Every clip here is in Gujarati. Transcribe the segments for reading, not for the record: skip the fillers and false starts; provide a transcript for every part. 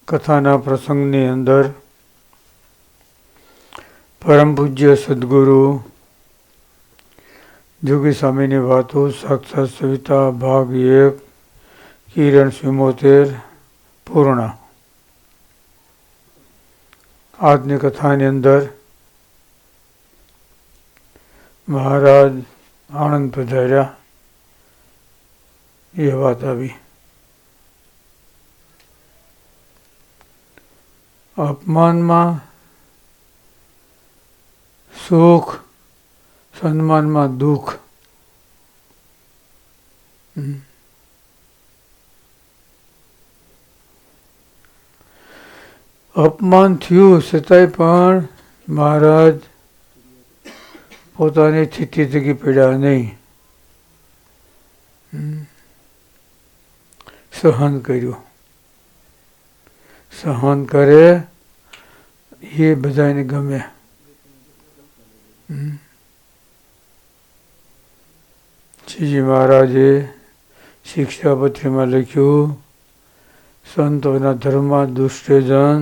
કથાના પ્રસંગની અંદર પરમ પૂજ્ય સદગુરુ જોગી સ્વામીની વાતો સાક્ષાત સવિતા ભાગ 1 કિરણ 74 પૂર્ણ. આજની કથાની અંદર મહારાજ આણંદ પધાર્યા એ વાત આવી. અપમાનમાં સુખ, સન્માનમાં દુઃખ. અપમાન થયું છતાંય પણ મહારાજ પોતાની સ્થિતિ થકી પડ્યા નહીં, સહન કર્યું. સહન કરે એ બધાને ગમે. શ્રીજી મહારાજે શિક્ષાપત્રીમાં લખ્યું, સંતોના ધર્મમાં દુષ્ટજન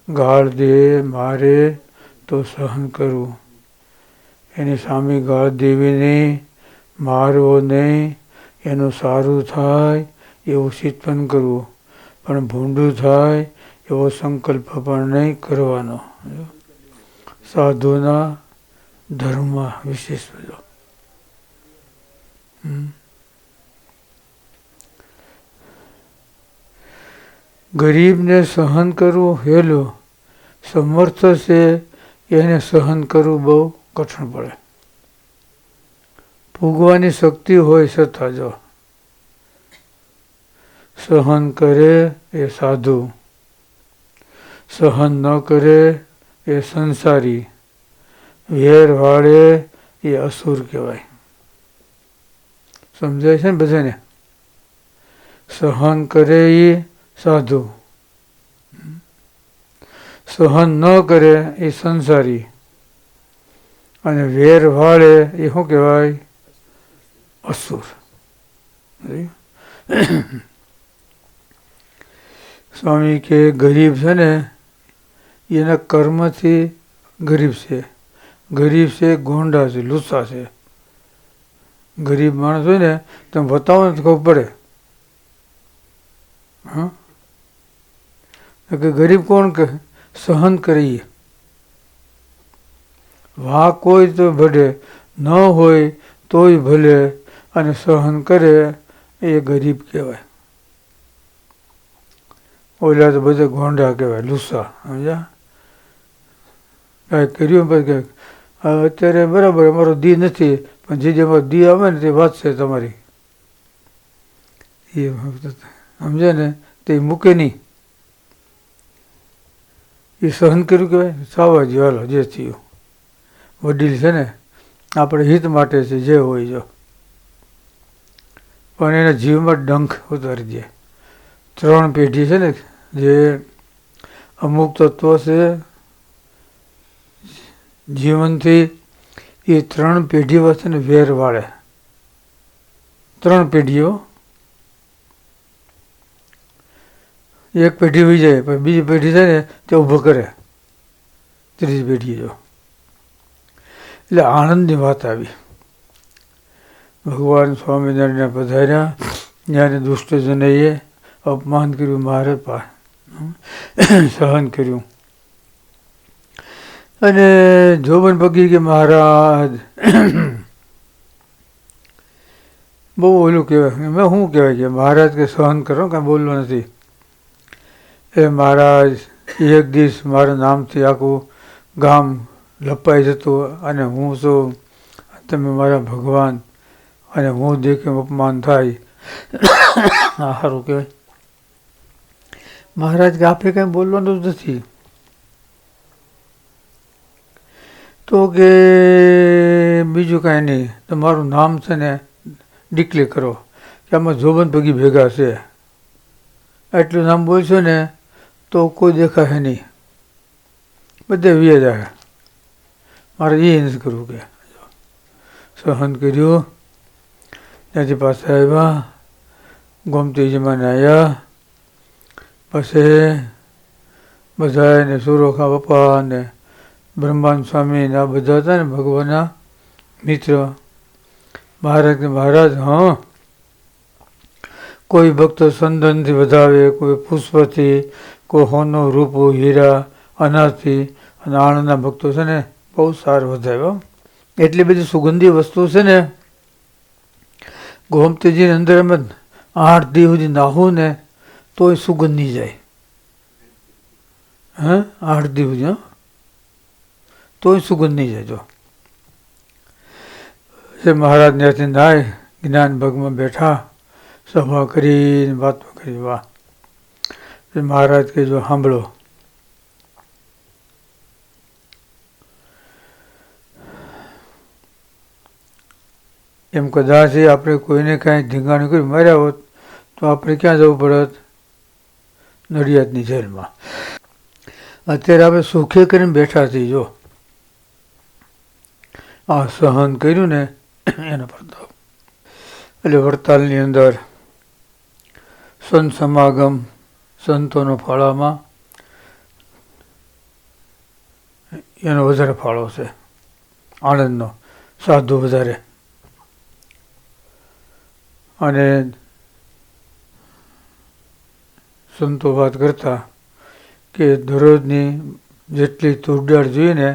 ગાળ દે મારે તો સહન કરવું. એની સામે ગાળ દેવી નહીં, મારવો નહીં, એનું સારું થાય એવું ચિંતન કરવું, પણ ભૂંડું થાય એવો સંકલ્પ પણ નહીં કરવાનો. સાધુના ધર્મમાં વિશેષ બધો. ગરીબને સહન કરવું હેલું, સમર્થ છે એને સહન કરવું બહુ કઠણ પડે. ભોગવાની શક્તિ હોય છતાં જો સહન કરે એ સાધુ, સહન ન કરે એ સંસારી, વેર વાળે એ અસુર કહેવાય. સમજાય છે ને બધાને? સહન કરે એ સાધુ, સહન ન કરે એ સંસારી, અને વેર વાળે એ શું કહેવાય? અસુર. સ્વામી કે ગરીબ છે ને એના કર્મથી ગરીબ છે. ગરીબ છે, ગોંડા છે, લુચ્ચા છે. ગરીબ માણસ હોય ને તમે બતાવો ને તો ખબર પડે. હા, કે ગરીબ કોણ કે સહન કરીએ. વાંક હોય તો ભલે, ન હોય તોય ભલે, અને સહન કરે એ ગરીબ કહેવાય. ઓલા તો બધા ગોંડા કહેવાય, લુસ્સા. સમજ્યા? કાંઈક કર્યું પછી અત્યારે બરાબર અમારો દી નથી, પણ જે અમારો દી આવે ને તે વાત છે તમારી. એ સમજે ને તે મૂકે નહીં. એ સહન કર્યું કહેવાય. સાવા જ હાલો જે થયું. વડીલ છે ને આપણે હિત માટે છે જે હોય જો, પણ એના જીવમાં ડંખ ઉતારી દે. 3 પેઢી છે ને જે અમુક તત્વો છે જીવનથી, એ 3 પેઢી વચ્ચેને વેર વાળે. 3 પેઢીઓ. એક પેઢી હોઈ જાય પછી બીજી પેઢી છે ને તે ઊભો કરે, ત્રીજી પેઢી જો. એટલે આનંદની વાત આવી. ભગવાન સ્વામિનારાયણ પધાર્યા, જ્યારે દુષ્ટજનોએ અપમાન કર્યું, મારે સહન કર્યું. અને જોબન પગી કે મહારાજ બહુ ઓલું કહેવાય. એમાં શું કહેવાય કે મહારાજ કે સહન કરો, કાંઈ બોલવા નથી. એ મહારાજ એક દિવસ મારા નામથી આખું ગામ લપાઈ જતું, અને હું છું, તમે મારા ભગવાન, અને હું દેખે અપમાન થાય. આ સારું કહેવાય. મહારાજ કે આપણે કાંઈ બોલવાનું જ નથી. તો કે બીજું કાંઈ નહીં, તમારું નામ છે ને ડિક્લેર કરો કે આમાં જોબન પગી ભેગા છે. એટલું નામ બોલશો ને તો કોઈ દેખાશે નહીં, બધે વીએ જાય. મારે એ નથી કરવું. કે સહન કર્યું. ત્યાંથી પાછા આવ્યા, ગોમતી જમાને આવ્યા. પછી બધા ને સુરોખા બાપા ને બ્રહ્માંડ સ્વામી ને આ બધા હતા ને ભગવાનના મિત્ર. મહારાજ હા, કોઈ ભક્ત સંદનથી વધાવે, કોઈ પુષ્પથી, કોઈ હોનો રૂપો હીરા અનાજથી, અને આણંદના ભક્તો છે ને બહુ સારું વધાવ્યો. એટલી બધી સુગંધી વસ્તુ છે ને ગોમતીજીની અંદર એમ 8 દી સુધી નાહવું ને તોય સુગંધ નહીં જાય. હા, 8 દી સુધી, હા, તોય સુગંધ નહીં જાય. જો મહારાજ ત્યાંથી નાય જ્ઞાન ભગમાં બેઠા, સભા કરીને વાતો કરી. વાહ! મહારાજ કે જો સાંભળો, એમ કદાચ આપણે કોઈને કાંઈ ધીંગાણું કરી માર્યા હોત તો આપણે ક્યાં જવું પડત? નડિયાદની જેલમાં. અત્યારે આપણે સુખે કરીને બેઠા છીએ. જો આ સહન કર્યું ને એના પ્રતાપ. એટલે વડતાલની અંદર સંત સમાગમ, સંતોનો ફાળામાં એનો વધારે ફાળો છે. આણંદનો સાધુ વધારે. અને સંતો વાત કરતા કે દરરોજની જેટલી તુરડાળ જોઈએ ને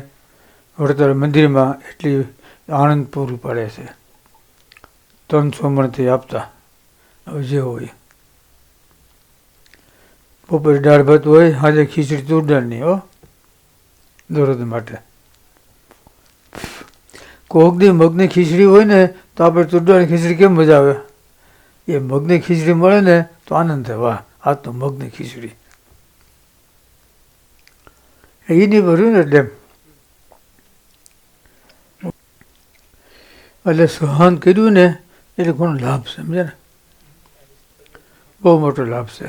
વડતાલ મંદિરમાં એટલી આણંદ પૂરું પાડે છે. 300 મણથી આપતા. હવે જે હોય, બપોરે દાળ ભાત હોય, સાંજે ખીચડી તુરદાળની. હો, દરરોજ માટે. કોક દી મગની ખીચડી હોય ને તો આપણે તુરદાળની ખીચડી કેમ મજા આવે? એ મગની ખીચડી મળે ને તો આનંદ થાય. વાહ, આ તો મગની ખીચડી. એ નહીં ભર્યું ને એટલે એટલે સહન કર્યું ને એટલે ઘણો લાભ છે. સમજે ને? બહુ મોટો લાભ છે.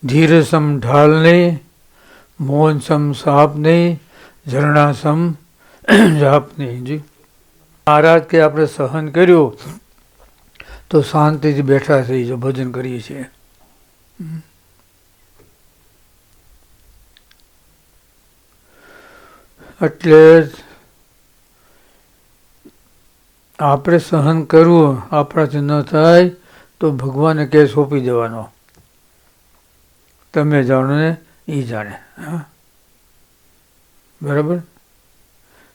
ધીર સમ ઢાલ નહીં, મૌન સમ સાપ નહીં, ઝરણા સમ જાપ નહીં. જી મહારાજ કે આપણે સહન કર્યું તો શાંતિથી બેઠા થઈ જો ભજન કરીએ છીએ. એટલે આપણે સહન કરવું, આપણાથી ન થાય તો ભગવાનને કે સોંપી દેવાનો. તમે જાણો ને એ જાણે. હા, બરાબર.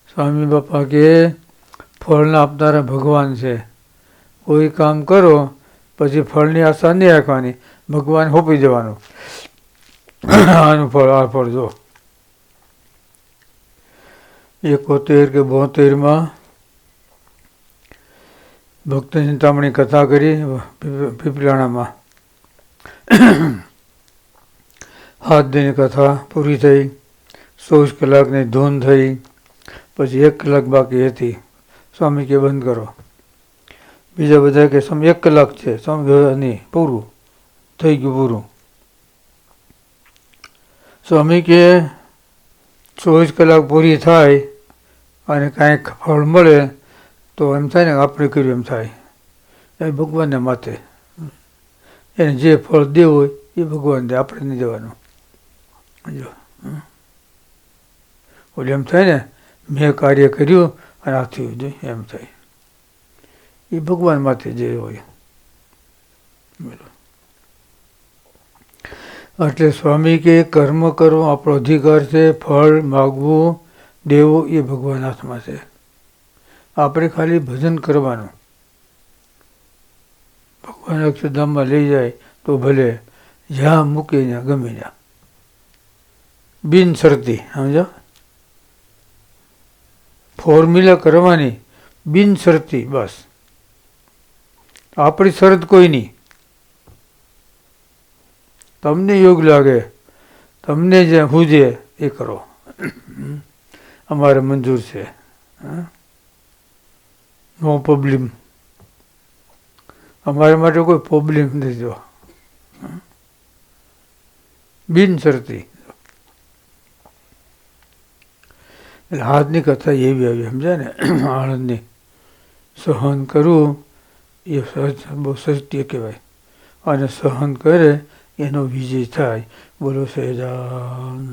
સ્વામી બાપા કે ફળના આપનારા ભગવાન છે. કોઈ કામ કરો પછી ફળની આશા નહીં રાખવાની, ભગવાન સોંપી દેવાનું. આનું ફળ, આ ફળ. જો 71 કે 72માં ભક્ત ચિંતામણી કથા કરી પીપલાણામાં. 7 દિનની કથા પૂરી થઈ. 24 કલાકની ધૂન થઈ. પછી 1 કલાક બાકી હતી. સ્વામી કે બંધ કરો. બીજા બધા કે સ્વામી 1 કલાક છે. સ્વામી નહીં, પૂરું થઈ ગયું, પૂરું. સ્વામી કે 24 કલાક પૂરી થાય અને કાંઈક ફળ મળે તો એમ થાય ને આપણે કર્યું એમ થાય. એ ભગવાનને માથે. એને જે ફળ દેવું હોય એ ભગવાન દે, આપણે નહીં દેવાનું. જો ઓલે એમ થાય ને મેં કાર્ય કર્યું અને આ થયું, એમ થાય. એ ભગવાન માથે જે હોય. એટલે સ્વામી કે કર્મ કરવો આપણો અધિકાર છે. ફળ માગવું, દેવું એ ભગવાન હાથમાં છે. આપણે ખાલી ભજન કરવાનું. ભગવાન અક્ષરધામમાં લઈ જાય તો ભલે, જ્યાં મૂકે ત્યાં ગમે ત્યાં. બિન શરતી. સમજો? ફોર્મ્યુલા કરવાની બિન શરતી. બસ, આપણી શરત કોઈ નહીં. તમને યોગ લાગે, તમને જે હુજે એ કરો. અમારે મંજૂર છે. નો પ્રોબ્લેમ. અમારા માટે કોઈ પ્રોબ્લેમ નથી. જો બિન શરતી. એટલે હાથની કથા એવી આવી, સમજાય ને? આણંદની સહન કરવું એ બહુ સત્ય કહેવાય. અને સહન કરે એનો વિજય થાય. બોલો સહેજાન